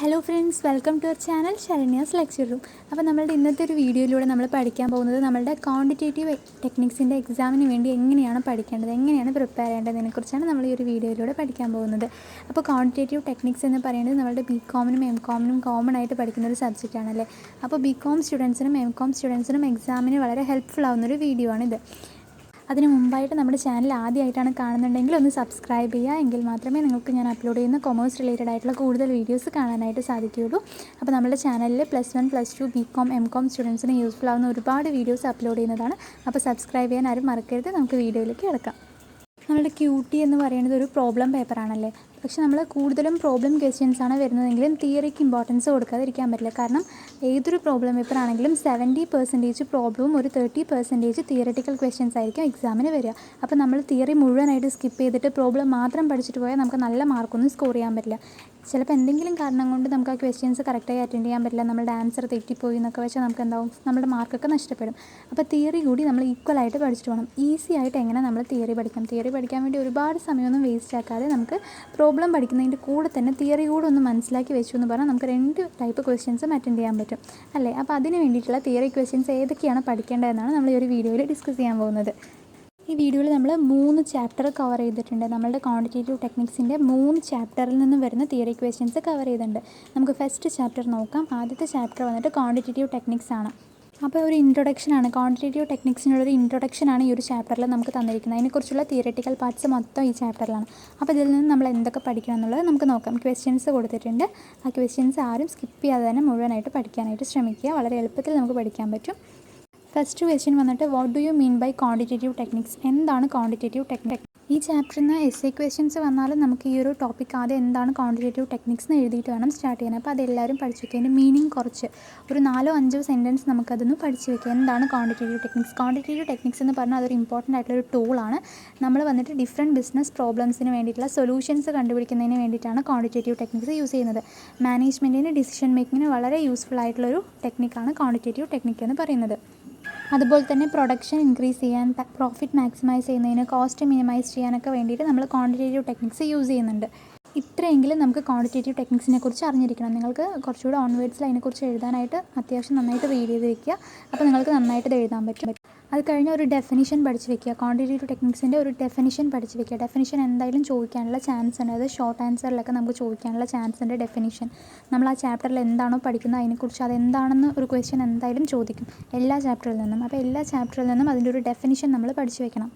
Hello friends, welcome to our channel Saranya's lecture room. അപ്പോൾ നമ്മളുടെ ഇന്നത്തെ ഒരു വീഡിയോയിലൂടെ നമ്മൾ പഠിക്കാൻ പോകുന്നത് നമ്മളുടെ ക്വാണ്ടിറ്റേറ്റീവ് ടെക്നിക്സിൻ്റെ എക്സാമിന് വേണ്ടി എങ്ങനെയാണ് പഠിക്കേണ്ടത്, എങ്ങനെയാണ് പ്രിപ്പയർ ചെയ്യേണ്ടതിനെക്കുറിച്ചാണ് നമ്മൾ ഈ ഒരു വീഡിയോയിലൂടെ പഠിക്കാൻ പോകുന്നത്. അപ്പോൾ ക്വാണ്ടിറ്റേറ്റീവ് ടെക്നിക്സ് എന്ന് പറയുന്നത് നമ്മളുടെ BCOMനും MCOMനും കോമൺ ആയിട്ട് പഠിക്കുന്ന ഒരു സബ്ജക്റ്റാണല്ലേ. അപ്പോൾ BCOM സ്റ്റുഡൻസിനും MCOM സ്റ്റുഡൻസിനും എക്സാമിന് വളരെ ഹെൽപ്ഫുൾ ആവുന്നൊരു വീഡിയോ ആണിത്. അതിന് മുമ്പായിട്ട് നമ്മുടെ ചാനൽ ആദ്യമായിട്ടാണ് കാണുന്നുണ്ടെങ്കിൽ ഒന്ന് സബ്സ്ക്രൈബ് ചെയ്യുക, എങ്കിൽ മാത്രമേ നിങ്ങൾക്ക് ഞാൻ അപ്ലോഡ് ചെയ്യുന്ന കൊമേഴ്സ് റിലേറ്റഡ് ആയിട്ടുള്ള കൂടുതൽ വീഡിയോസ് കാണാനായിട്ട് സാധിക്കുകയുള്ളൂ. അപ്പോൾ നമ്മുടെ ചാനലിൽ +1, +2, BCOM, MCOM സ്റ്റുഡൻസിന് യൂസ്ഫുൾ ആവുന്ന ഒരുപാട് വീഡിയോസ് അപ്ലോഡ് ചെയ്യുന്നതാണ്. അപ്പോൾ സബ്സ്ക്രൈബ് ചെയ്യാൻ ആരും മറക്കരുത്. നമുക്ക് വീഡിയോയിലേക്ക് കിടക്കാം. നമ്മളുടെ QT എന്ന് പറയുന്നത് ഒരു പ്രോബ്ലം പേപ്പറാണല്ലേ. പക്ഷെ നമ്മൾ കൂടുതലും പ്രോബ്ലം ക്വസ്റ്റ്യൻസാണ് വരുന്നതെങ്കിലും തിയറിക്ക് ഇമ്പോർട്ടൻസ് കൊടുക്കാതിരിക്കാൻ പറ്റില്ല. കാരണം ഏതൊരു പ്രോബ്ലം പേപ്പർ ആണെങ്കിലും 70% പ്രോബ്ലവും ഒരു 30% തിയററ്റിക്കൽ ക്വസ്റ്റ്യൻസ് ആയിരിക്കും എക്സാമിന് വരിക. അപ്പോൾ നമ്മൾ തിയറി മുഴുവനായിട്ട് സ്കിപ്പ് ചെയ്തിട്ട് പ്രോബ്ലം മാത്രം പഠിച്ചിട്ട് പോയാൽ നമുക്ക് നല്ല മാർക്കൊന്നും സ്കോർ ചെയ്യാൻ പറ്റില്ല. ചിലപ്പോൾ എന്തെങ്കിലും കാരണം കൊണ്ട് നമുക്ക് ആ ക്വസ്റ്റ്യൻസ് കറക്റ്റായി അറ്റൻഡ് ചെയ്യാൻ പറ്റില്ല, നമ്മുടെ ആൻസർ തെറ്റിപ്പോയി എന്നൊക്കെ വെച്ചാൽ നമുക്ക് എന്താവും, നമ്മുടെ മാർക്കൊക്കെ നഷ്ടപ്പെടും. അപ്പോൾ തിയറി കൂടി നമ്മൾ ഈക്വലായിട്ട് പഠിച്ചിട്ട് പോകണം. ഈസി ആയിട്ട് എങ്ങനെ നമ്മൾ തിയറി പഠിക്കാം, തിയറി പഠിക്കാൻ വേണ്ടി ഒരുപാട് സമയമൊന്നും വേസ്റ്റ് ആക്കാതെ നമുക്ക് പ്രോബ്ലം പഠിക്കുന്നതിൻ്റെ കൂടെ തന്നെ തിയറി കൂടെ ഒന്ന് മനസ്സിലാക്കി വെച്ചു എന്ന് പറഞ്ഞാൽ നമുക്ക് 2 ടൈപ്പ് ക്വസ്റ്റ്യൻസും അറ്റൻഡ് ചെയ്യാൻ പറ്റും അല്ലേ. അപ്പോൾ അതിന് വേണ്ടിയിട്ടുള്ള തിയറി ക്വസ്റ്റ്യൻസ് ഏതൊക്കെയാണ് പഠിക്കേണ്ടതെന്നാണ് നമ്മൾ ഈ ഒരു വീഡിയോയിൽ ഡിസ്കസ് ചെയ്യാൻ പോകുന്നത്. ഈ വീഡിയോയിൽ നമ്മൾ 3 ചാപ്റ്റർ കവർ ചെയ്തിട്ടുണ്ട്. നമ്മളുടെ ക്വാണ്ടിറ്റേറ്റീവ് ടെക്നിക്സിൻ്റെ 3 ചാപ്റ്ററിൽ നിന്നും വരുന്ന തിയറി ക്വസ്റ്റ്യൻസ് കവർ ചെയ്തിട്ടുണ്ട്. നമുക്ക് ഫസ്റ്റ് ചാപ്റ്റർ നോക്കാം. ആദ്യത്തെ ചാപ്റ്റർ വന്നിട്ട് ക്വാണ്ടിറ്റേറ്റീവ് ടെക്നിക്സ് ആണ്. അപ്പോൾ ഒരു ഇൻട്രൊഡക്ഷനാണ്, ക്വാണ്ടിറ്റേറ്റീവ് ടെക്നിക്സിനുള്ളൊരു ഇൻട്രൊഡക്ഷനാണ് ഈ ഒരു ചാപ്റ്ററിൽ നമുക്ക് തന്നിരിക്കുന്നത്. അതിനെക്കുറിച്ചുള്ള തിയററ്റിക്കൽ പാർട്സ് മൊത്തം ഈ ചാപ്റ്ററിലാണ്. അപ്പോൾ ഇതിൽ നിന്ന് നമ്മൾ എന്തൊക്കെ പഠിക്കണം എന്നുള്ളത് നമുക്ക് നോക്കാം. ക്വസ്റ്റ്യൻസ് കൊടുത്തിട്ടുണ്ട്. ആ ക്വസ്റ്റ്യൻസ് ആരും സ്കിപ്പ് ചെയ്യാതെ തന്നെ മുഴുവനായിട്ട് പഠിക്കാനായിട്ട് ശ്രമിക്കുക. വളരെ എളുപ്പത്തിൽ നമുക്ക് പഠിക്കാൻ പറ്റും. ഫസ്റ്റ് ക്വസ്റ്റ്യൻ വന്നിട്ട് what do you mean by quantitative techniques? എന്താണ് ക്വാണ്ടിറ്റേറ്റീവ് ടെക്നിക്? ഈ ചാപ്റ്ററിൽ നിന്ന് essay ക്വസ്റ്റ്യൻസ് വന്നാലും നമുക്ക് ഈ ഒരു ടോപ്പിക് ആദ്യം എന്താണ് ക്വാണ്ടിറ്റേറ്റീവ് ടെക്നിക്സ് എന്ന് എഴുതിയിട്ട് വേണം സ്റ്റാർട്ട് ചെയ്യാൻ. അപ്പോൾ അതെല്ലാവരും പഠിച്ചു വയ്ക്കുക. അതിൻ്റെ മീനിങ് കുറച്ച് ഒരു 4-5 സെൻറ്റൻസ് നമുക്കതൊന്ന് പഠിച്ചു വയ്ക്കുക. എന്താണ് ക്വാണ്ടിറ്റേറ്റീവ് ടെക്നിക്സ്? ക്വാണ്ടിറ്റേറ്റീവ് ടെക്നിക്സ് എന്ന് പറഞ്ഞാൽ അതൊരു ഇമ്പോർട്ടൻ്റ് ആയിട്ടുള്ളൊരു ടൂളാണ്. നമ്മൾ വന്നിട്ട് ഡിഫറെൻറ്റ് ബിസിനസ് പ്രോബ്ലംസിന് വേണ്ടിയിട്ടുള്ള സൊല്യൂഷൻസ് കണ്ടുപിടിക്കുന്നതിന് വേണ്ടിയിട്ടാണ് ക്വാണ്ടിറ്റേറ്റീവ് ടെക്നിക്സ് യൂസ് ചെയ്യുന്നത്. മാനേജ്മെൻറ്റിന് ഡിസിഷൻ മേക്കിങ്ങിന് വളരെ യൂസ്ഫുൾ ആയിട്ടുള്ളൊരു ടെക്നിക്കാണ് ക്വാണ്ടിറ്റേറ്റീവ് ടെക്നിക്ക് എന്ന് പറയുന്നത്. അതുപോലെ തന്നെ പ്രൊഡക്ഷൻ ഇൻക്രീസ് ചെയ്യാൻ, പ്രോഫിറ്റ് മാക്സിമൈസ് ചെയ്യുന്നതിന്, കോസ്റ്റ് മിനിമൈസ് ചെയ്യാനൊക്കെ വേണ്ടിയിട്ട് നമ്മൾ ക്വാണ്ടിറ്റേറ്റീവ് ടെക്നിക്സ് യൂസ് ചെയ്യുന്നുണ്ട്. ഇത്രയെങ്കിലും നമുക്ക് ക്വാണ്ടിറ്റേറ്റീവ് ടെക്നിക്സിനെ കുറിച്ച് അറിഞ്ഞിരിക്കണം. നിങ്ങൾക്ക് കുറച്ചുകൂടെ ഓൺവേഡ്സിൽ അതിനെക്കുറിച്ച് എഴുതാനായിട്ട് അത്യാവശ്യം നന്നായിട്ട് റീഡ് ചെയ്ത് വയ്ക്കുക. അപ്പോൾ നിങ്ങൾക്ക് നന്നായിട്ട് ഇത് എഴുതാൻ പറ്റും. അത് കഴിഞ്ഞ് ഒരു ഡെഫിനിഷൻ പഠിച്ച് വയ്ക്കുക. ക്വാണ്ടിറ്റേറ്റീവ് ടെക്നിക്സിൻ്റെ ഒരു ഡെഫിനിഷൻ പഠിച്ച് വയ്ക്കുക. ഡെഫിനിഷൻ എന്തായാലും ചോദിക്കാനുള്ള ചാൻസ് ഉണ്ട്. അത് ഷോർട്ട് ആൻസറിലൊക്കെ നമുക്ക് ചോദിക്കാനുള്ള ചാൻസ് ഉണ്ട്. ഡെഫിനിഷൻ നമ്മൾ ആ ചാപ്റ്ററിൽ എന്താണോ പഠിക്കുന്നത് അതിനെക്കുറിച്ച് അതെന്താണെന്ന് ഒരു ക്വസ്റ്റ്യൻ എന്തായാലും ചോദിക്കും എല്ലാ ചാപ്റ്ററിൽ നിന്നും. അപ്പോൾ എല്ലാ ചാപ്റ്ററിൽ നിന്നും അതിൻ്റെ ഒരു ഡെഫിനിഷൻ നമ്മൾ പഠിച്ച് വയ്ക്കണം.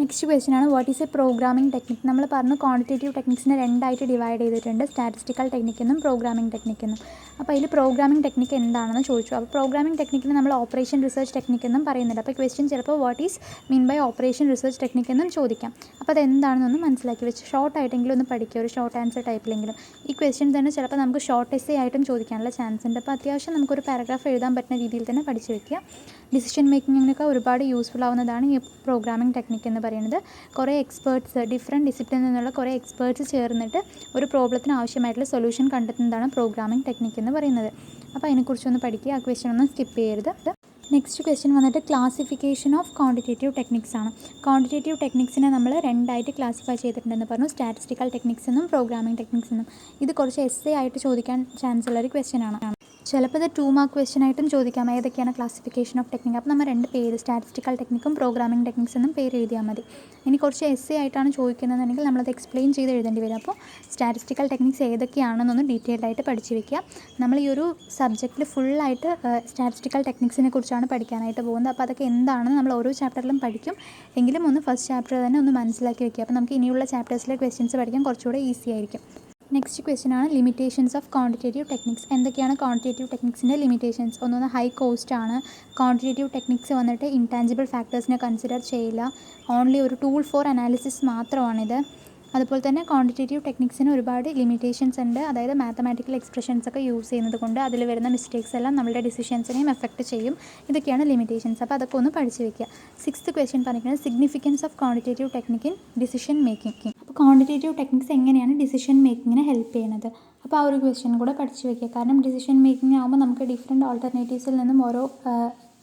നെക്സ്റ്റ് ക്വസ്റ്റ്യൻ ആണ് what is A programming technique? നമ്മൾ പറഞ്ഞു ക്വാണ്ടിറ്റേറ്റീവ് ടെക്നിക്സിനെ 2 ആയിട്ട് ഡിവൈഡ് ചെയ്തിട്ടുണ്ട്, സ്റ്റാറ്റിസ്റ്റിക്കൽ ടെക്നിക് എന്നും പ്രോഗ്രാമിംഗ് ടെക്നിക് എന്നും. അപ്പോൾ അതിൽ പ്രോഗ്രാമിംഗ് ടെക്നിക് എന്താണെന്ന് ചോദിച്ചു. അപ്പോൾ പ്രോഗ്രാമിംഗ് ടെക്നിക്കിന് നമ്മൾ ഓപ്പറേഷൻ റിസർച്ച് ടെക്നിക് എന്നും പറയുന്നുണ്ട്. അപ്പോൾ ക്വസ്റ്റ്യൻ ചിലപ്പോൾ what is mean by operation research technique എന്നും ചോദിക്കാം. അപ്പോൾ അതെന്താണെന്നൊന്ന് മനസ്സിലാക്കി വെച്ച് ഷോർട്ട് ആയിട്ടെങ്കിലും ഒന്ന് പഠിക്കുക, ഒരു ഷോർട്ട് ആൻസർ ടൈപ്പിലെങ്കിലും. ഈ ക്വസ്റ്റ്യൻ തന്നെ ചിലപ്പോൾ നമുക്ക് ഷോർട്ട് എസ്സേ ആയിട്ടും ചോദിക്കാനുള്ള ചാൻസ് ഉണ്ട്. അപ്പോൾ അത്യാവശ്യം നമുക്കൊരു പാരഗ്രാഫ് എഴുതാൻ പറ്റുന്ന രീതിയിൽ തന്നെ പഠിച്ച് വയ്ക്കുക. ഡിസിഷൻ മേക്കിങ്ങിനൊക്കെ ഒരുപാട് യൂസ്ഫുൾ ആവുന്നതാണ് ഈ പ്രോഗ്രാമിംഗ് ടെക്നിക് എന്ന് പറയുന്നത്. കുറേ എക്സ്പേർട്സ്, ഡിഫറെൻറ്റ് ഡിസിപ്ലിനിൽ നിന്നുള്ള കുറേ എക്സ്പേർട്സ് ചേർന്നിട്ട് ഒരു പ്രോബ്ലത്തിന് ആവശ്യമായിട്ടുള്ള സൊല്യൂഷൻ കണ്ടെത്തുന്നതാണ് പ്രോഗ്രാമിംഗ് ടെക്നിക് എന്ന് പറയുന്നത്. അപ്പോൾ അതിനെക്കുറിച്ചൊന്ന് പഠിക്കുക. ആ ക്വസ്റ്റ്യൻ ഒന്നും സ്കിപ്പ് ചെയ്യരുത്. നെക്സ്റ്റ് ക്വസ്റ്റ്യൻ വന്നിട്ട് ക്ലാസിഫിക്കേഷൻ ഓഫ് ക്വാണ്ടിറ്റേറ്റീവ് ടെക്നിക്സ് ആണ്. ക്വാണ്ടിറ്റേറ്റീവ് ടെക്നിക്സിനെ നമ്മൾ 2 ആയിട്ട് ക്ലാസിഫൈ ചെയ്തിട്ടുണ്ടെന്ന് പറഞ്ഞു, സ്റ്റാറ്റിസ്റ്റിക്കൽ ടെക്നിക്സ് എന്നും പ്രോഗ്രാമിംഗ് ടെക്നിക്സ് എന്നും. ഇത് കുറച്ച് essay ആയിട്ട് ചോദിക്കാൻ ചാൻസ് ഉള്ളൊരു ക്വസ്റ്റ്യൻ ആണ്. ചിലപ്പോൾ ഇത് 2 മാർക്ക് ക്വസ്റ്റ്യൻ ആയിട്ടും ചോദിക്കാം, ഏതൊക്കെയാണ് ക്ലാസിഫിക്കേഷൻ ഓഫ് ടെക്നിക്. അപ്പോൾ നമ്മൾ 2 പേര്, സ്റ്റാറ്റിസ്റ്റിക്കൽ ടെക്നിക്കും പ്രോഗ്രാമിംഗ് ടെക്നിക്സ് എന്നും പേര് എഴുതിയാൽ മതി. ഇനി കുറച്ച് essay ആയിട്ടാണ് ചോദിക്കുന്നതെന്നുണ്ടെങ്കിൽ നമ്മളത് എക്സ്പ്ലെയിൻ ചെയ്ത് എഴുതേണ്ടി വരും. അപ്പോൾ സ്റ്റാറ്റിസ്റ്റിക്കൽ ടെക്നിക്സ് ഏതൊക്കെയാണെന്നൊന്ന് ഡീറ്റെയിൽഡ് ആയിട്ട് പഠിച്ച് വയ്ക്കുക. നമ്മൾ ഈ ഒരു സബ്ജക്റ്റിൽ ഫുള്ളായിട്ട് സ്റ്റാറ്റിസ്റ്റിക്കൽ ടെക്നിക്സിനെ കുറിച്ചാണ് പഠിക്കാനായിട്ട് പോകുന്നത്. അപ്പോൾ അതൊക്കെ എന്താണെന്ന് നമ്മൾ ഓരോ ചാപ്റ്ററിലും പഠിക്കും. എങ്കിലും ഒന്ന് ഫസ്റ്റ് ചാപ്റ്റർ തന്നെ ഒന്ന് മനസ്സിലാക്കി വയ്ക്കുക. അപ്പോൾ നമുക്ക് ഇനിയുള്ള ചാപ്റ്റേഴ്സിലെ ക്വസ്റ്റ്യൻസ് പഠിക്കാൻ കുറച്ചുകൂടെ ഈസി ആയിരിക്കും. നെക്സ്റ്റ് ക്വസ്റ്റ്യൻ ആണ് ലിമിറ്റേഷൻസ് ഓഫ് ക്വാണ്ടിറ്റേറ്റീവ് ടെക്നിക്സ്. എന്തൊക്കെയാണ് ക്വാണ്ടിറ്റേറ്റീവ് ടെക്നിക്സിൻ്റെ ലിമിറ്റേഷൻസ്? ഒന്ന് ഹൈ കോസ്റ്റ് ആണ്. ക്വാണ്ടിറ്റേറ്റീവ് ടെക്നിക്സ് വന്നിട്ട് ഇൻടാഞ്ചിബിൾ ഫാക്ടേഴ്സിനെ കൺസിഡർ ചെയ്യില്ല. ഓൺലി ഒരു ടൂൾ ഫോർ അനാലിസിസ് മാത്രമാണിത്. അതുപോലെ തന്നെ ക്വാണ്ടിറ്റേറ്റീവ് ടെക്നിക്സിന് ഒരുപാട് ലിമിറ്റേഷൻസ് ഉണ്ട്. അതായത് മാത്തമാറ്റിക്കൽ എക്സ്പ്രഷൻസ് ഒക്കെ യൂസ് ചെയ്യുന്നത് കൊണ്ട് അതിൽ വരുന്ന മിസ്റ്റേക്സ് എല്ലാം നമ്മുടെ ഡിസിഷൻസിനെയും എഫക്റ്റ് ചെയ്യും. ഇതൊക്കെയാണ് ലിമിറ്റേഷൻസ്. അപ്പോൾ അതൊക്കെ ഒന്ന് പഠിച്ച് വയ്ക്കുക. 6th ക്വസ്റ്റ്യൻ പറഞ്ഞിരിക്കുന്നത് significance of quantitative technique in decision making. അപ്പോൾ ക്വാണ്ടിറ്റേറ്റീവ് ടെക്നിക്സ് എങ്ങനെയാണ് ഡിസിഷൻ മേക്കിങ്ങിനെ ഹെൽപ്പ് ചെയ്യുന്നത്? അപ്പോൾ ആ ഒരു ക്വസ്റ്റ്യൻ കൂടെ പഠിച്ച് വയ്ക്കുക. കാരണം ഡിസിഷൻ മേക്കിംഗ് ആകുമ്പോൾ നമുക്ക് ഡിഫറെൻറ്റ് ഓൾട്ടർനേറ്റീവ്സിൽ നിന്നും ഓരോ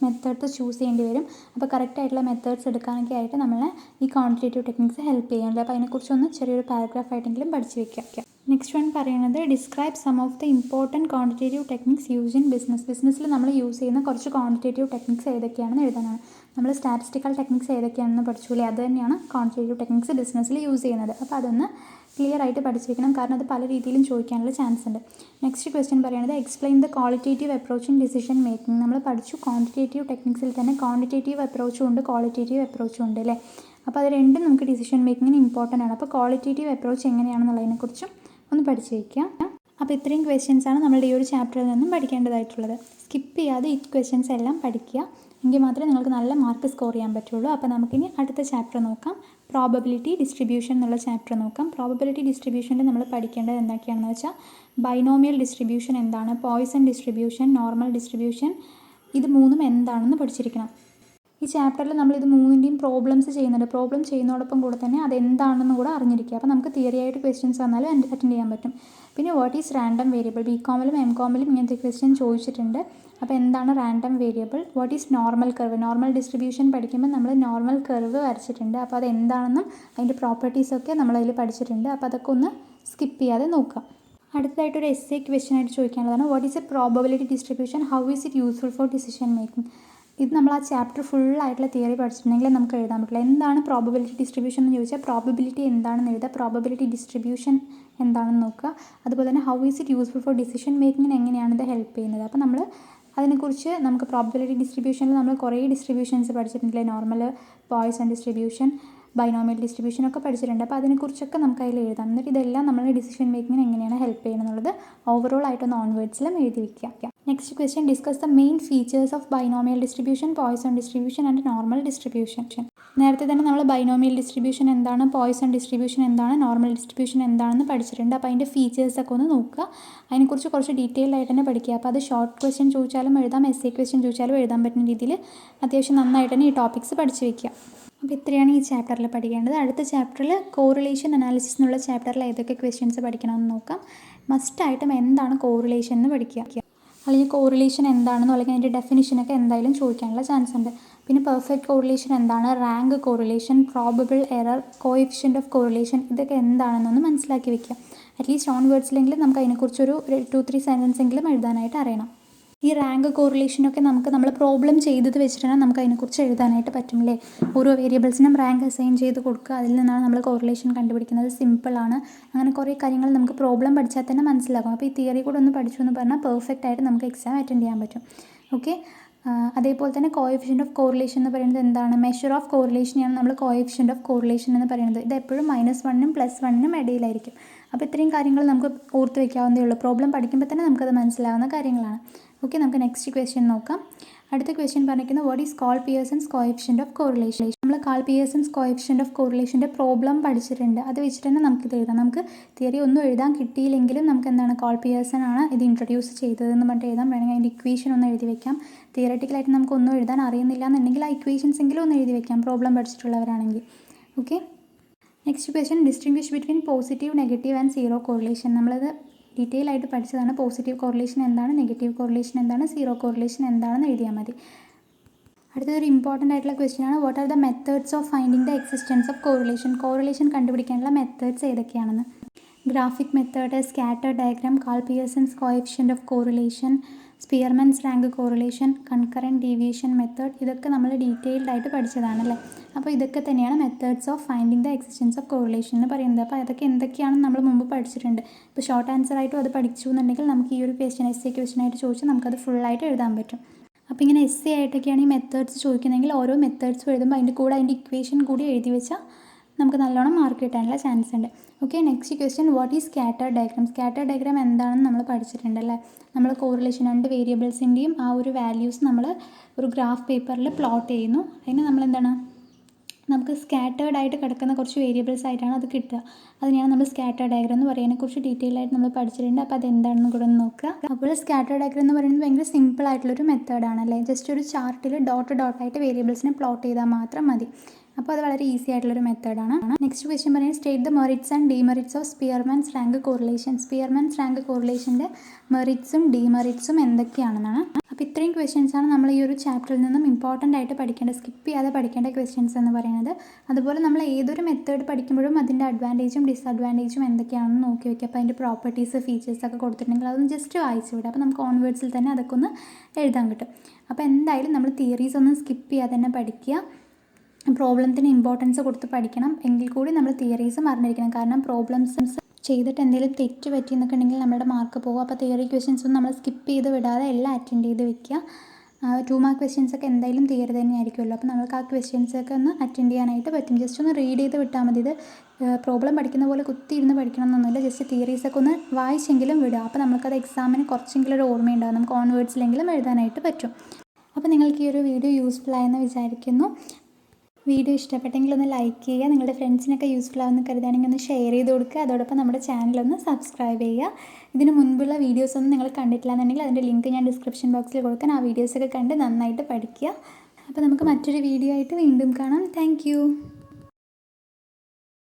മെത്തേഡ്സ് ചൂസ് ചെയ്യേണ്ടി വരും. അപ്പോൾ കറക്റ്റായിട്ടുള്ള മെത്തേഡ്സ് എടുക്കാനൊക്കെ ആയിട്ട് നമ്മളെ ഈ ക്വാണ്ടിറ്റേറ്റീവ് ടെക്നിക്സ് ഹെൽപ്പ് ചെയ്യുന്നുണ്ട്. അപ്പോൾ അതിനെക്കുറിച്ചൊന്ന് ചെറിയൊരു പാരഗ്രാഫ് ആയിട്ടെങ്കിലും പഠിച്ച് വയ്ക്കുക. നെക്സ്റ്റ് വൺ പറയുന്നത് describe some of the important quantitative techniques use in ബിസിനസ്സിൽ നമ്മൾ യൂസ് ചെയ്യുന്ന കുറച്ച് ക്വാണ്ടിറ്റേറ്റീവ് ടെക്നിക്സ് ഏതൊക്കെയാണെന്ന് എഴുതാനാണ്. നമ്മൾ സ്റ്റാറ്റിസ്റ്റിക്കൽ ടെക്നിക്സ് ഏതൊക്കെയാണെന്ന് പഠിച്ചൂലേ, അത് തന്നെയാണ് ക്വാണ്ടിറ്റേറ്റീവ് ടെക്നിക്സ് ബിസിനസ്സിൽ യൂസ് ചെയ്യുന്നത്. അപ്പോൾ അതൊന്ന് ക്ലിയർ ആയിട്ട് പഠിച്ചിരിക്കണം, കാരണം അത് പല രീതിയിലും ചോദിക്കാനുള്ള ചാൻസ് ഉണ്ട്. നെക്സ്റ്റ് ക്വസ്റ്റ്യൻ പറയുന്നത് explain the qualitative approach in decision making. നമ്മൾ പഠിച്ചു ക്വാണ്ടിറ്റേറ്റീവ് ടെക്നിക്സിൽ തന്നെ ക്വാണ്ടിറ്റേറ്റീവ് അപ്രോച്ചും ഉണ്ട് ക്വാളിറ്റേറ്റീവ് അപ്രോച്ചും ഉണ്ട് അല്ലേ. അപ്പോൾ അത് രണ്ടും നമുക്ക് ഡിസിഷൻ മേക്കിങ്ങിന് ഇമ്പോർട്ടൻ്റ് ആണ്. അപ്പോൾ ക്വാളിറ്റേറ്റീവ് അപ്രോച്ച് എങ്ങനെയാണെന്നുള്ളതിനെക്കുറിച്ചും ഒന്ന് പഠിച്ചു വയ്ക്കുക. അപ്പോൾ ഇത്രയും ക്വസ്റ്റ്യൻസാണ് നമ്മളുടെ ഈ ഒരു ചാപ്റ്ററിൽ നിന്നും പഠിക്കേണ്ടതായിട്ടുള്ളത്. സ്കിപ്പ് ചെയ്യാതെ ഈ ക്വസ്റ്റ്യൻസ് എല്ലാം പഠിക്കുക, എങ്കിൽ മാത്രമേ നിങ്ങൾക്ക് നല്ല മാർക്ക് സ്കോർ ചെയ്യാൻ പറ്റുള്ളൂ. അപ്പോൾ നമുക്കിനി അടുത്ത ചാപ്റ്റർ നോക്കാം. പ്രോബബിലിറ്റി ഡിസ്ട്രിബ്യൂഷൻ എന്നുള്ള ചാപ്റ്റർ നോക്കാം. പ്രോബബിലിറ്റി ഡിസ്ട്രിബ്യൂഷനിൽ നമ്മൾ പഠിക്കേണ്ടത് എന്തൊക്കെയാണെന്ന് വെച്ചാൽ ബൈനോമിയൽ ഡിസ്ട്രിബ്യൂഷൻ എന്താണ്, പോയ്സൺ ഡിസ്ട്രിബ്യൂഷൻ, നോർമൽ ഡിസ്ട്രിബ്യൂഷൻ, ഇത് മൂന്നും എന്താണെന്ന് പഠിച്ചിരിക്കണം. ഈ ചാപ്റ്ററിൽ നമ്മൾ ഇത് മൂന്നിൻ്റെയും പ്രോബ്ലംസ് ചെയ്യുന്നുണ്ട്. പ്രോബ്ലം ചെയ്യുന്നതോടൊപ്പം കൂടെ തന്നെ അതെന്താണെന്നും കൂടെ അറിഞ്ഞിരിക്കുക. അപ്പോൾ നമുക്ക് തിയറി ആയിട്ട് ക്വസ്റ്റ്യൻസ് വന്നാലും അറ്റൻഡ് ചെയ്യാൻ പറ്റും. പിന്നെ വാട്ട് ഈസ് റാൻഡം വേരിയബിൾ, BCOMലും MCOMലും ഇങ്ങനത്തെ ക്വസ്റ്റ്യൻ ചോദിച്ചിട്ടുണ്ട്. അപ്പോൾ എന്താണ് random variable, what is normal curve. Normal distribution പഠിക്കുമ്പോൾ നമ്മൾ നോർമൽ കർവ് വരച്ചിട്ടുണ്ട്. അപ്പോൾ അത് എന്താണെന്നും അതിൻ്റെ പ്രോപ്പർട്ടീസൊക്കെ നമ്മളതിൽ പഠിച്ചിട്ടുണ്ട്. അപ്പോൾ അതൊക്കെ ഒന്ന് സ്കിപ്പ് ചെയ്യാതെ നോക്കാം. അടുത്തതായിട്ടൊരു എസ്സേ ക്വസ്റ്റ്യൻ ആയിട്ട് ചോദിക്കാനുള്ളതാണ് what is a probability distribution, how is it useful for decision making. ഇത് നമ്മൾ ആ ചാപ്റ്റർ ഫുള്ളായിട്ടുള്ള തിയറി പഠിച്ചിട്ടുണ്ടെങ്കിൽ നമുക്ക് എഴുതാൻ പറ്റില്ല. എന്താണ് പ്രോബബിലിറ്റി ഡിസ്ട്രിബ്യൂഷൻ എന്ന് ചോദിച്ചാൽ പ്രോബബിലിറ്റി എന്താണെന്ന് എഴുതുക, പ്രോബബിലിറ്റി ഡിസ്ട്രിബ്യൂഷൻ എന്താണെന്ന് നോക്കുക. അതുപോലെ തന്നെ how is it useful for decision മേക്കിങ്ങിന് എങ്ങനെയാണ് ഇത് ഹെൽപ്പ് ചെയ്യുന്നത്. അപ്പോൾ നമ്മൾ അതിനെക്കുറിച്ച് നമുക്ക് പ്രോബബിലിറ്റി ഡിസ്ട്രിബ്യൂഷനിൽ നമ്മൾ കുറേ ഡിസ്ട്രിബ്യൂഷൻസ് പഠിച്ചിട്ടുണ്ടല്ലേ, normal, Poisson distribution, binomial distribution ഒക്കെ പഠിച്ചിട്ടുണ്ട്. അപ്പോൾ അതിനെക്കുറിച്ചൊക്കെ നമുക്ക് അതിൽ എഴുതാം. എന്നിട്ട് ഇതെല്ലാം നമ്മുടെ ഡിസിഷൻ മേക്കിങ്ങിന് എങ്ങനെയാണ് ഹെൽപ്പ് ചെയ്യുന്നത് ഓവറോൾ ആയിട്ടൊന്ന് ഓൺവേർഡ്സിലും എഴുതി വയ്ക്കുക. Next question discuss the main features of binomial distribution, poison distribution and normal distribution. നേരത്തെ തന്നെ നമ്മൾ ബൈനോമിയൽ ഡിസ്ട്രിബ്യൂഷൻ എന്താണ്, പോയ്സൺ ഡിസ്ട്രിബ്യൂഷൻ എന്താണ്, നോർമൽ ഡിസ്ട്രിബ്യൂഷൻ എന്താണെന്ന് പഠിച്ചിട്ടുണ്ട്. അപ്പോൾ അതിൻ്റെ ഫീച്ചേഴ്സൊക്കെ ഒന്ന് നോക്കുക, അതിനെക്കുറിച്ച് കുറച്ച് ഡീറ്റെയിൽ ആയിട്ട് തന്നെ പഠിക്കുക. അപ്പോൾ അത് ഷോർട്ട് ക്വസ്റ്റ്യൻ ചോദിച്ചാലും എഴുതാം, എസ്സേ ക്വസ്റ്റ്യൻ ചോദിച്ചാലും എഴുതാൻ പറ്റുന്ന രീതിയിൽ അത്യാവശ്യം നന്നായിട്ട് തന്നെ ഈ ടോപ്പിക്സ് പഠിച്ച് വയ്ക്കുക. അപ്പോൾ ഇത്രയാണ് ഈ ചാപ്റ്ററിൽ പഠിക്കേണ്ടത്. അടുത്ത ചാപ്റ്ററിൽ കോറിലേഷൻ അനാലിസിസ് എന്നുള്ള ചാപ്റ്ററിൽ ഏതൊക്കെ ക്വസ്റ്റ്യൻസ് പഠിക്കണമെന്ന് നോക്കാം. മസ്റ്റായിട്ടും എന്താണ് കോറിലേഷൻ എന്ന് പഠിക്കുക, അല്ലെങ്കിൽ കോറിലേഷൻ എന്താണെന്നോ അല്ലെങ്കിൽ അതിൻ്റെ ഡെഫിനിഷനൊക്കെ എന്തായാലും ചോദിക്കാനുള്ള ചാൻസ് ഉണ്ട്. പിന്നെ പെർഫെക്റ്റ് കോറിലേഷൻ എന്താണ്, rank correlation, probable error, coefficient of correlation, ഇതൊക്കെ എന്താണെന്നൊന്ന് മനസ്സിലാക്കി വെക്കുക. അറ്റ്ലീസ്റ്റ് ഓൺ വേർഡ്സിലെങ്കിലും നമുക്ക് അതിനെക്കുറിച്ചൊരു 2-3 സെൻറ്റൻസ് എങ്കിലും എഴുതാനായിട്ട് അറിയണം. ഈ റാങ്ക് കോറിലേഷനൊക്കെ നമ്മൾ പ്രോബ്ലം ചെയ്തത് വെച്ചിട്ടാണ് നമുക്ക് അതിനെക്കുറിച്ച് എഴുതാനായിട്ട് പറ്റുമല്ലേ. ഓരോ വേരിയബിൾസിനും റാങ്ക് അസൈൻ ചെയ്ത് കൊടുക്കുക, അതിൽ നിന്നാണ് നമ്മൾ കോറിലേഷൻ കണ്ടുപിടിക്കുന്നത്. സിമ്പിളാണ്. അങ്ങനെ കുറേ കാര്യങ്ങൾ നമുക്ക് പ്രോബ്ലം പഠിച്ചാൽ തന്നെ മനസ്സിലാകും. അപ്പോൾ ഈ തിയറി കൂടെ ഒന്ന് പഠിച്ചു എന്ന് പറഞ്ഞാൽ പെർഫെക്റ്റ് ആയിട്ട് നമുക്ക് എക്സാം അറ്റൻഡ് ചെയ്യാൻ പറ്റും. ഓക്കെ. അതേപോലെ തന്നെ കോഎഫിഷ്യൻ്റ് ഓഫ് കോറിലേഷൻ എന്ന് പറയുന്നത് എന്താണ്, മെഷർ ഓഫ് കോറിലേഷനെയാണ് നമ്മൾ കോഎഫിഷ്യൻ്റ് ഓഫ് കോറിലേഷൻ എന്ന് പറയുന്നത്. ഇത് എപ്പോഴും -1നും +1നും ഇടയിലായിരിക്കും. അപ്പോൾ ഇത്രയും കാര്യങ്ങൾ നമുക്ക് ഓർത്ത് വയ്ക്കാവുന്നതേ ഉള്ളൂ. പ്രോബ്ലം പഠിക്കുമ്പോൾ തന്നെ നമുക്കത് മനസ്സിലാവുന്ന കാര്യങ്ങളാണ്. ഓക്കെ, നമുക്ക് നെക്സ്റ്റ് ക്വസ്റ്റ്യൻ നോക്കാം. അടുത്ത ക്വസ്റ്റ്യൻ പറഞ്ഞിരിക്കുന്നത് what is Karl Pearson's coefficient of correlation. നമ്മൾ കാൾ പിയേഴ്സൺസ് കോഎഫിഷ്യൻ്റ് ഓഫ് കോറിലേഷൻ്റെ പ്രോബ്ലം പഠിച്ചിട്ടുണ്ട്. അത് വെച്ചിട്ട് തന്നെ നമുക്കിത് എഴുതാം. നമുക്ക് തിയറി ഒന്നും എഴുതാൻ കിട്ടിയില്ലെങ്കിലും നമുക്ക് എന്താണ് കാൾ പിയേഴ്സൺ ആണ് ഇത് ഇൻട്രൊഡ്യൂസ് ചെയ്തതെന്ന് പറഞ്ഞിട്ട് എഴുതാം. വേണമെങ്കിൽ അതിൻ്റെ ഇക്വേഷൻ ഒന്ന് എഴുതി വെക്കാം. തിയററ്റിക്കലായിട്ട് നമുക്ക് ഒന്നും എഴുതാൻ അറിയുന്നില്ല എന്നുണ്ടെങ്കിൽ ആ ഇക്വേഷൻസ് എങ്കിലും ഒന്ന് എഴുതി വെക്കാം, പ്രോബ്ലം പഠിച്ചിട്ടുള്ളവരാണെങ്കിൽ. Okay. Next question distinguish between positive, negative and zero correlation. നമ്മളത് ഡീറ്റെയിൽ ആയിട്ട് പഠിച്ചതാണ്. പോസിറ്റീവ് കോറിലേഷൻ എന്താണ്, നെഗറ്റീവ് കോറിലേഷൻ എന്താണ്, സീറോ കോറിലേഷൻ എന്താണെന്ന് എഴുതിയാൽ മതി. അടുത്തൊരു ഇമ്പോർട്ടൻ്റ് ആയിട്ടുള്ള ക്വസ്റ്റ്യൻ ആണ് what are the methods of finding the existence of correlation. Correlation കണ്ടുപിടിക്കാനുള്ള മെത്തേഡ്സ് ഏതൊക്കെയാണെന്ന്. Graphic method, scatter diagram, Karl Pearson's coefficient of correlation, Spearman's rank correlation, concurrent deviation method, ഇതൊക്കെ നമ്മൾ ഡീറ്റെയിൽഡ് ആയിട്ട് പഠിച്ചതാണല്ലേ. അപ്പോൾ ഇതൊക്കെ തന്നെയാണ് methods of finding the existence of correlation എന്ന് പറയുന്നത്. അപ്പോൾ അതൊക്കെ എന്തൊക്കെയാണെന്ന് നമ്മൾ മുമ്പ് പഠിച്ചിട്ടുണ്ട്. ഇപ്പോൾ ഷോർട്ട് ആൻസർ ആയിട്ടും അത് പഠിച്ചു എന്നുണ്ടെങ്കിൽ നമുക്ക് ഈ ഒരു ക്വസ്റ്റ്യൻ എസ്സേ ക്വസ്റ്റ്യൻ ആയിട്ട് ചോദിച്ചാൽ നമുക്കത് ഫുള്ളായിട്ട് എഴുതാൻ പറ്റും. അപ്പോൾ ഇങ്ങനെ എസ്സേ ആയിട്ടൊക്കെയാണ് ഈ മെത്തേഡ്സ് ചോദിക്കുന്നതെങ്കിൽ ഓരോ മെത്തേഡ്സും എഴുതുമ്പോൾ അതിൻ്റെ കൂടെ അതിൻ്റെ ഇക്വേഷൻ കൂടി എഴുതി വെച്ചാൽ നമുക്ക് നല്ലോണം മാർക്ക് കിട്ടാനുള്ള ചാൻസ് ഉണ്ട്. Okay, next question what is scatter diagram. Scatter diagram എന്താണെന്ന് നമ്മൾ പഠിച്ചിട്ടുണ്ടല്ലേ. നമ്മൾ കോറിലേഷൻ 2 വേരിയബിൾസിൻ്റെയും ആ ഒരു വാല്യൂസ് നമ്മൾ ഒരു ഗ്രാഫ് പേപ്പറിൽ പ്ലോട്ട് ചെയ്യുന്നു. അതിന് നമ്മളെന്താണ്, നമുക്ക് സ്കാറ്റേർഡ് ആയിട്ട് കിടക്കുന്ന കുറച്ച് വേരിയബിൾസ് ആയിട്ടാണ് അത് കിട്ടുക. അതിനെയാണ് നമ്മൾ സ്കാറ്റർ ഡയഗ്രാം എന്ന് പറയുന്നത്. അതിനെക്കുറിച്ച് ഡീറ്റെയിൽ ആയിട്ട് നമ്മൾ പഠിച്ചിട്ടുണ്ട്. അപ്പോൾ അതെന്താണെന്ന് കൂടെ ഒന്ന് നോക്കുക. അപ്പോൾ സ്കാറ്റർ ഡയഗ്രാം എന്ന് പറയുന്നത് ഭയങ്കര സിമ്പിൾ ആയിട്ടുള്ളൊരു മെത്തേഡാണല്ലേ. ജസ്റ്റ് ഒരു ചാർട്ടിൽ ഡോട്ടായിട്ട് വേരിയബിൾസിനെ പ്ലോട്ട് ചെയ്താൽ മാത്രം മതി. അപ്പോൾ അത് വളരെ ഈസി ആയിട്ടുള്ളൊരു മെത്തേഡാണ്. നെക്സ്റ്റ് ക്വസ്റ്റ്യൻ പറയുന്നത് state the merits and demerits of Spearman's rank correlation. Spearman's rank കോറിലേഷൻ്റെ മെറിറ്റ്സും ഡിമെറിറ്റ്സും എന്തൊക്കെയാണെന്നാണ്. അപ്പോൾ ഇത്രയും ക്വസ്റ്റ്യൻസാണ് നമ്മൾ ഈ ഒരു ചാപ്റ്ററിൽ നിന്നും ഇമ്പോർട്ടൻ്റ് ആയിട്ട് പഠിക്കേണ്ട, സ്കിപ്പ് ചെയ്യാതെ പഠിക്കേണ്ട ക്വസ്റ്റ്യൻസ് എന്ന് പറയുന്നത്. അതുപോലെ നമ്മൾ ഏതൊരു മെത്തേഡ് പഠിക്കുമ്പോഴും അതിൻ്റെ അഡ്വാൻറ്റേജും ഡിസഡ്വാൻറ്റേജും എന്തൊക്കെയാണെന്ന് നോക്കി വയ്ക്കുക. അപ്പോൾ അതിൻ്റെ പ്രോപ്പർട്ടീസ് ഫീച്ചേഴ്സ് ഒക്കെ കൊടുത്തിട്ടുണ്ടെങ്കിൽ അതൊന്ന് ജസ്റ്റ് വായിച്ചു വിടുക. അപ്പോൾ നമുക്ക് ഓൺവേർഡ്സിൽ തന്നെ അതൊക്കെ ഒന്ന് എഴുതാൻ കിട്ടും. അപ്പോൾ എന്തായാലും നമ്മൾ തിയറീസ് ഒന്നും സ്കിപ്പ് ചെയ്യാതെ തന്നെ പഠിക്കുക. പ്രോബ്ലത്തിന് ഇമ്പോർട്ടൻസ് കൊടുത്ത് പഠിക്കണം. എങ്കിൽ കൂടി നമ്മൾ തിയറീസും അറിഞ്ഞിരിക്കണം. കാരണം പ്രോബ്ലംസ് ചെയ്തിട്ട് എന്തെങ്കിലും തെറ്റ് പറ്റി എന്നൊക്കെ ഉണ്ടെങ്കിൽ നമ്മുടെ മാർക്ക് പോകും. അപ്പോൾ തിയറി ക്വസ്റ്റ്യൻസ് ഒന്നും നമ്മൾ സ്കിപ്പ് ചെയ്ത് വിടാതെ എല്ലാം അറ്റൻഡ് ചെയ്ത് വെക്കുക. 2 മാർക്ക് ക്വസ്റ്റ്യൻസ് ഒക്കെ എന്തായാലും തിയറി തന്നെ ആയിരിക്കുമല്ലോ. അപ്പോൾ നമുക്ക് ആ ക്വസ്റ്റ്യൻസൊക്കെ ഒന്ന് അറ്റൻഡ് ചെയ്യാനായിട്ട് പറ്റും. ജസ്റ്റ് ഒന്ന് റീഡ് ചെയ്ത് വിട്ടാൽ മതി. ഇത് പ്രോബ്ലം പഠിക്കുന്ന പോലെ കുത്തിയിരുന്ന് പഠിക്കണം എന്നൊന്നുമില്ല. ജസ്റ്റ് തിയറീസൊക്കെ ഒന്ന് വായിച്ചെങ്കിലും വിടുക. അപ്പോൾ നമുക്കത് എക്സാമിന് കുറച്ചെങ്കിലും ഒരു ഓർമ്മയുണ്ടാകും. നമുക്ക് ഓൺവേർഡ്സിലെങ്കിലും എഴുതാനായിട്ട് പറ്റും. അപ്പോൾ നിങ്ങൾക്ക് ഈ ഒരു വീഡിയോ യൂസ്ഫുൾ ആയെന്ന് വിചാരിക്കുന്നു. വീഡിയോ ഇഷ്ടപ്പെട്ടെങ്കിൽ ഒന്ന് ലൈക്ക് ചെയ്യുക. നിങ്ങളുടെ ഫ്രണ്ട്സിനൊക്കെ യൂസ്ഫുൾ ആവുമെന്ന് കരുതുകയാണെങ്കിൽ ഒന്ന് ഷെയർ ചെയ്ത് കൊടുക്കുക. അതോടൊപ്പം നമ്മുടെ ചാനലൊന്ന് സബ്സ്ക്രൈബ് ചെയ്യുക. ഇതിന് മുൻപുള്ള വീഡിയോസൊന്നും നിങ്ങൾ കണ്ടിട്ടില്ല എന്നുണ്ടെങ്കിൽ അതിൻ്റെ ലിങ്ക് ഞാൻ ഡിസ്ക്രിപ്ഷൻ ബോക്സിൽ കൊടുക്കാൻ. ആ വീഡിയോസൊക്കെ കണ്ട് നന്നായിട്ട് പഠിക്കുക. അപ്പോൾ നമുക്ക് മറ്റൊരു വീഡിയോ ആയിട്ട് വീണ്ടും കാണാം. താങ്ക്